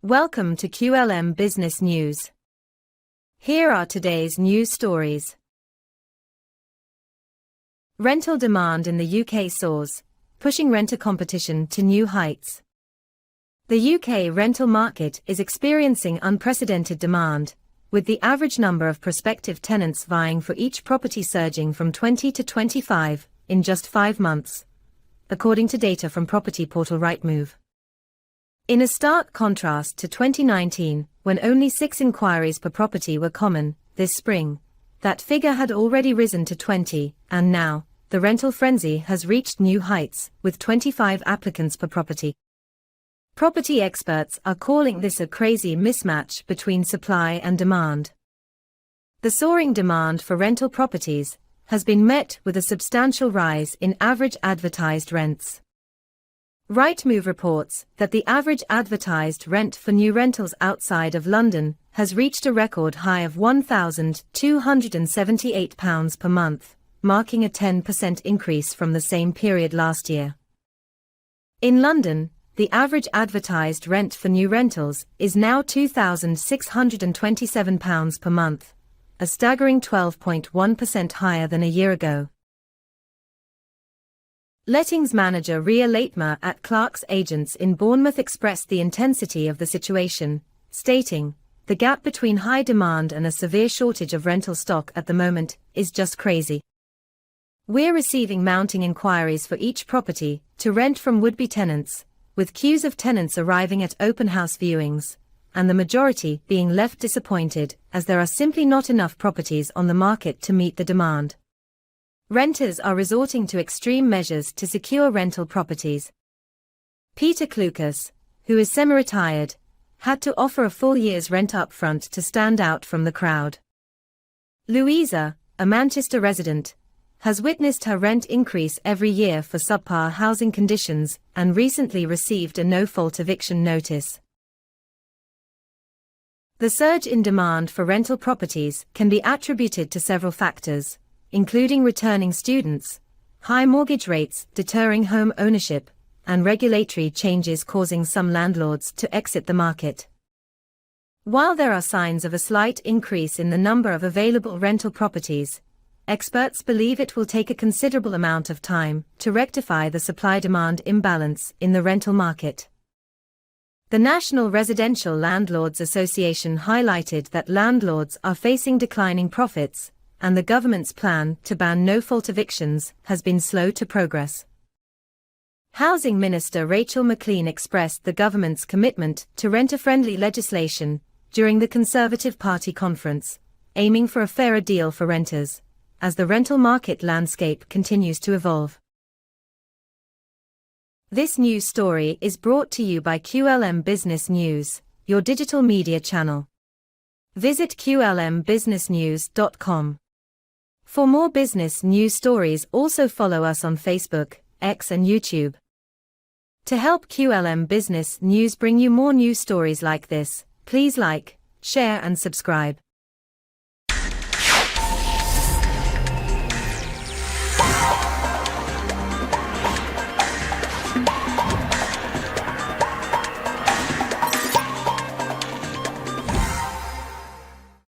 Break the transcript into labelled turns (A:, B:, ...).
A: Welcome to QLM Business News. Here are today's news stories. Rental demand in the UK soars, pushing renter competition to new heights. The UK rental market is experiencing unprecedented demand, with the average number of prospective tenants vying for each property surging from 20 to 25 in just 5 months, according to data from property portal Rightmove. In a stark contrast to 2019, when only 6 inquiries per property were common, this spring, that figure had already risen to 20, and now, the rental frenzy has reached new heights, with 25 applicants per property. Property experts are calling this a crazy mismatch between supply and demand. The soaring demand for rental properties has been met with a substantial rise in average advertised rents. Rightmove reports that the average advertised rent for new rentals outside of London has reached a record high of £1,278 per month, marking a 10% increase from the same period last year. In London, the average advertised rent for new rentals is now £2,627 per month, a staggering 12.1% higher than a year ago. Lettings manager Ria Laitmer at Clark's Agents in Bournemouth expressed the intensity of the situation, stating, "The gap between high demand and a severe shortage of rental stock at the moment is just crazy. We're receiving mounting inquiries for each property to rent from would-be tenants, with queues of tenants arriving at open house viewings, and the majority being left disappointed as there are simply not enough properties on the market to meet the demand. Renters are resorting to extreme measures to secure rental properties." Peter Klukas, who is semi-retired, had to offer a full year's rent upfront to stand out from the crowd. Louisa, a Manchester resident, has witnessed her rent increase every year for subpar housing conditions and recently received a no-fault eviction notice. The surge in demand for rental properties can be attributed to several factors, including returning students, high mortgage rates deterring home ownership, and regulatory changes causing some landlords to exit the market. While there are signs of a slight increase in the number of available rental properties, experts believe it will take a considerable amount of time to rectify the supply-demand imbalance in the rental market. The National Residential Landlords Association highlighted that landlords are facing declining profits, and the government's plan to ban no-fault evictions has been slow to progress. Housing Minister Rachel Maclean expressed the government's commitment to renter-friendly legislation during the Conservative Party conference, aiming for a fairer deal for renters, as the rental market landscape continues to evolve. This news story is brought to you by QLM Business News, your digital media channel. Visit qlmbusinessnews.com. For more business news stories, also follow us on Facebook, X and YouTube. To help QLM Business News bring you more news stories like this, please like, share and subscribe.